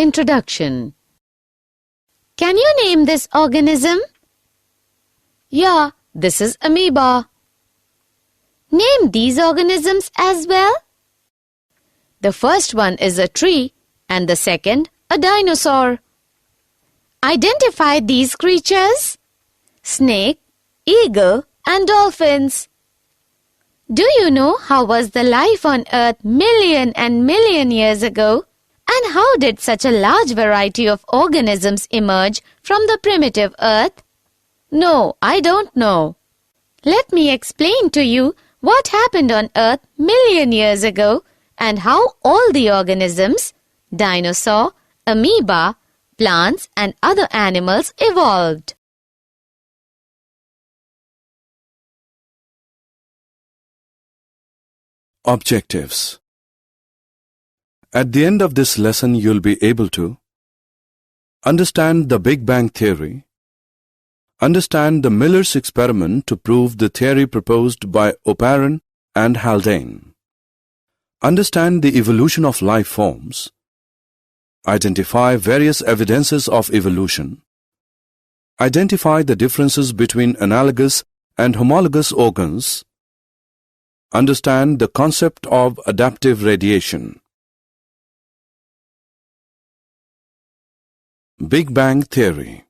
Introduction. Can you name this organism? Yeah, this is amoeba. Name these organisms as well. The first one is a tree and the second a dinosaur. Identify these creatures: snake, eagle, and dolphins. Do you know how was the life on Earth million and million years ago? And how did such a large variety of organisms emerge from the primitive Earth? No, I don't know. Let me explain to you what happened on Earth million years ago and how all the organisms, dinosaur, amoeba, plants and other animals evolved. Objectives. At the end of this lesson, you'll be able to understand the Big Bang Theory, understand the Miller's experiment to prove the theory proposed by Oparin-Haldane, understand the evolution of life forms, identify various evidences of evolution, identify the differences between analogous and homologous organs, understand the concept of adaptive radiation. Big Bang Theory.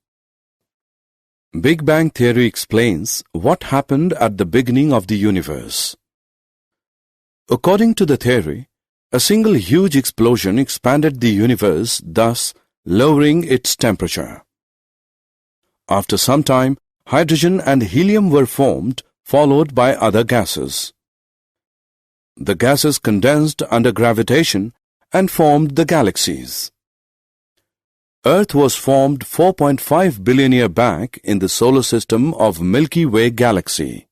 Big Bang Theory explains what happened at the beginning of the universe. According to the theory, a single huge explosion expanded the universe, thus lowering its temperature. After some time, hydrogen and helium were formed, followed by other gases. The gases condensed under gravitation and formed the galaxies. Earth was formed 4.5 billion years back in the solar system of Milky Way galaxy.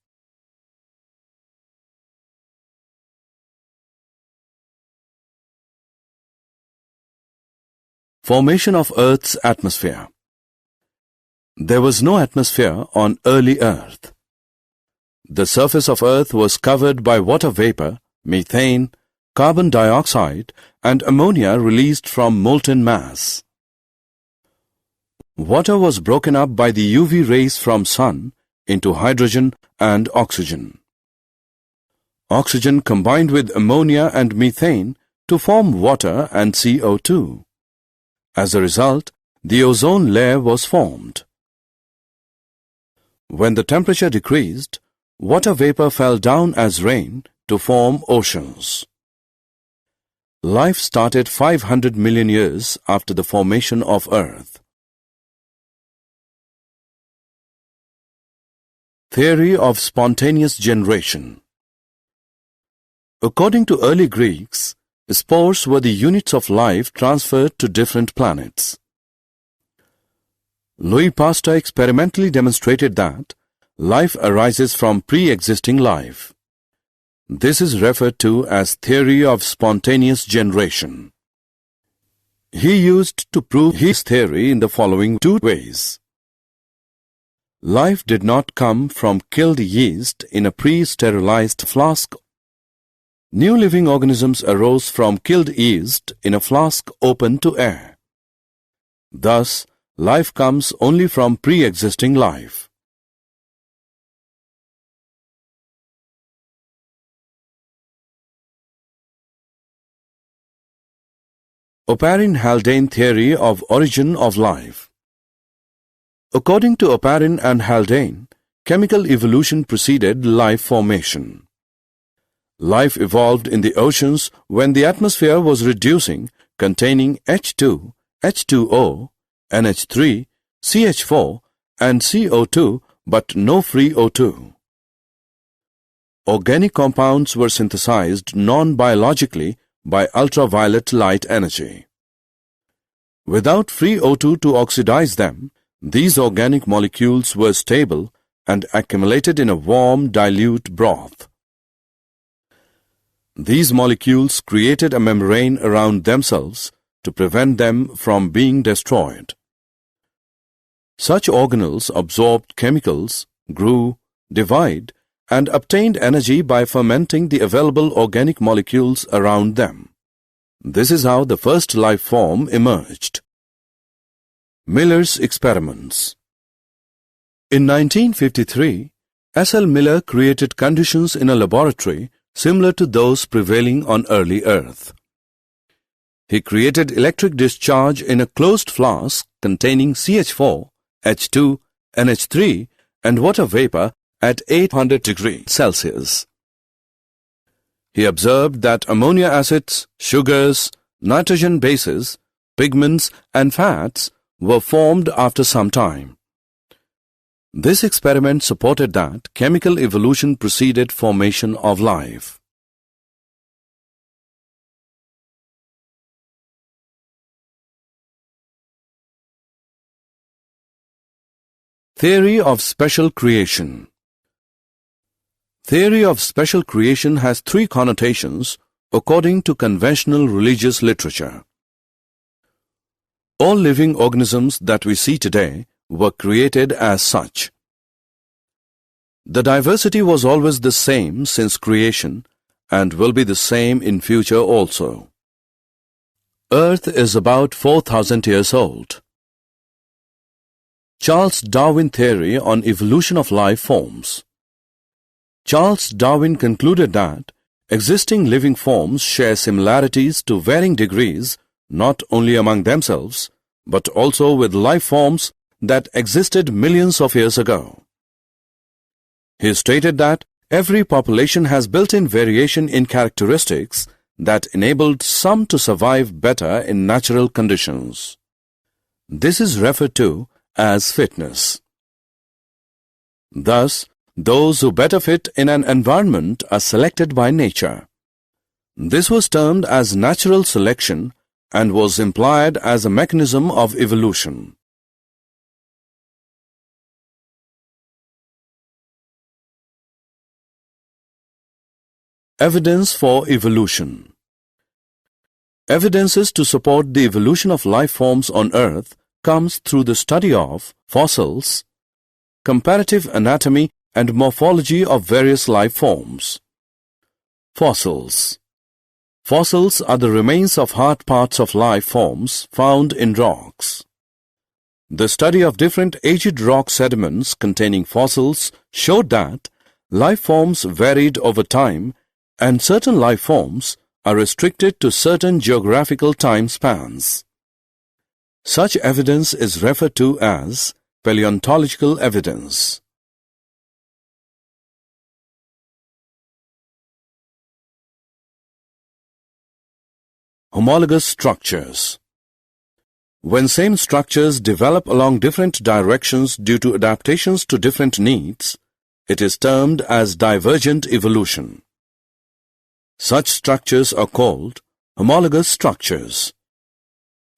Formation of Earth's atmosphere. There was no atmosphere on early Earth. The surface of Earth was covered by water vapor, methane, carbon dioxide, and ammonia released from molten mass. Water was broken up by the UV rays from sun into hydrogen and oxygen. Oxygen combined with ammonia and methane to form water and CO2. As a result, the ozone layer was formed. When the temperature decreased, water vapor fell down as rain to form oceans. Life started 500 million years after the formation of Earth. Theory of spontaneous generation. According to early Greeks, spores were the units of life transferred to different planets. Louis Pasteur experimentally demonstrated that life arises from pre-existing life. This is referred to as theory of spontaneous generation. He used to prove his theory in the following two ways. Life did not come from killed yeast in a pre-sterilized flask. New living organisms arose from killed yeast in a flask open to air. Thus, life comes only from pre-existing life. Oparin-Haldane theory of origin of life. According to Oparin-Haldane, chemical evolution preceded life formation. Life evolved in the oceans when the atmosphere was reducing, containing H2, H2O, NH3, CH4, and CO2, but no free O2. Organic compounds were synthesized non-biologically by ultraviolet light energy. Without free O2 to oxidize them, these organic molecules were stable and accumulated in a warm, dilute broth. These molecules created a membrane around themselves to prevent them from being destroyed. Such organelles absorbed chemicals, grew, divided, and obtained energy by fermenting the available organic molecules around them. This is how the first life form emerged. Miller's experiments. In 1953, S.L. Miller created conditions in a laboratory similar to those prevailing on early Earth. He created electric discharge in a closed flask containing CH4, H2, NH3 and water vapor at 800 degrees Celsius. He observed that ammonia acids, sugars, nitrogen bases, pigments and fats were formed after some time. This experiment supported that chemical evolution preceded formation of life. Theory of special creation. Theory of special creation has three connotations according to conventional religious literature. All living organisms that we see today were created as such. The diversity was always the same since creation and will be the same in future also. Earth is about 4,000 years old. Charles Darwin theory on evolution of life forms. Charles Darwin concluded that existing living forms share similarities to varying degrees not only among themselves but also with life forms that existed millions of years ago. He stated that every population has built-in variation in characteristics that enabled some to survive better in natural conditions. This is referred to as fitness. Thus, those who better fit in an environment are selected by nature. This was termed as natural selection and was implied as a mechanism of evolution. Evidence for evolution. Evidences to support the evolution of life forms on Earth comes through the study of fossils, comparative anatomy and morphology of various life forms. Fossils. Fossils are the remains of hard parts of life forms found in rocks. The study of different aged rock sediments containing fossils showed that life forms varied over time and certain life forms are restricted to certain geographical time spans. Such evidence is referred to as paleontological evidence. Homologous structures. When same structures develop along different directions due to adaptations to different needs, it is termed as divergent evolution. Such structures are called homologous structures.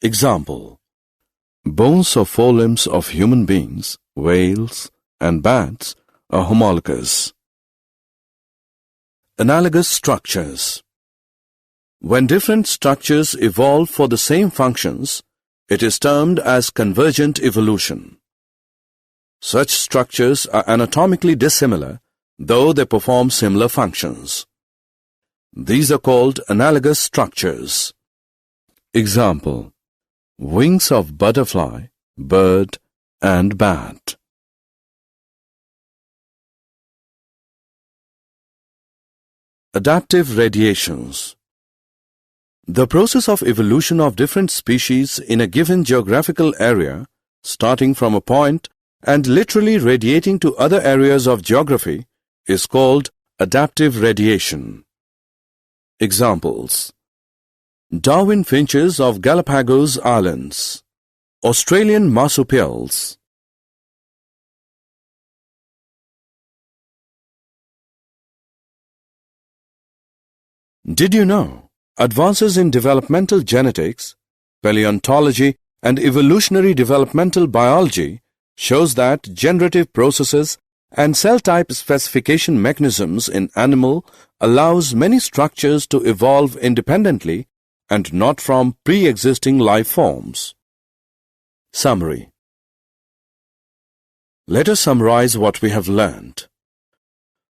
Example: bones of forelimbs of human beings, whales, and bats are homologous. Analogous structures. When different structures evolve for the same functions, it is termed as convergent evolution. Such structures are anatomically dissimilar, though they perform similar functions. These are called analogous structures. Example: wings of butterfly, bird, and bat. Adaptive radiations. The process of evolution of different species in a given geographical area, starting from a point and literally radiating to other areas of geography, is called adaptive radiation. Examples: Darwin finches of Galapagos Islands, Australian marsupials. Did you know? Advances in developmental genetics, paleontology, and evolutionary developmental biology shows that generative processes and cell type specification mechanisms in animal allows many structures to evolve independently and not from pre-existing life forms. Summary. Let us summarize what we have learned.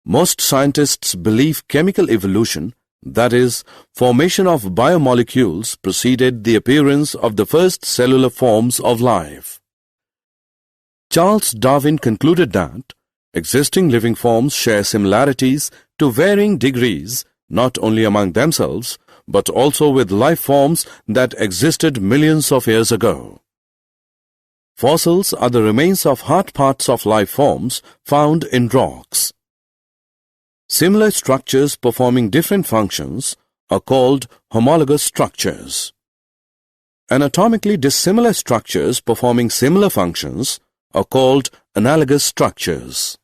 Most scientists believe chemical evolution, that is, formation of biomolecules, preceded the appearance of the first cellular forms of life. Charles Darwin concluded that existing living forms share similarities to varying degrees not only among themselves but also with life forms that existed millions of years ago. Fossils are the remains of hard parts of life forms found in rocks. Similar structures performing different functions are called homologous structures. Anatomically dissimilar structures performing similar functions are called analogous structures.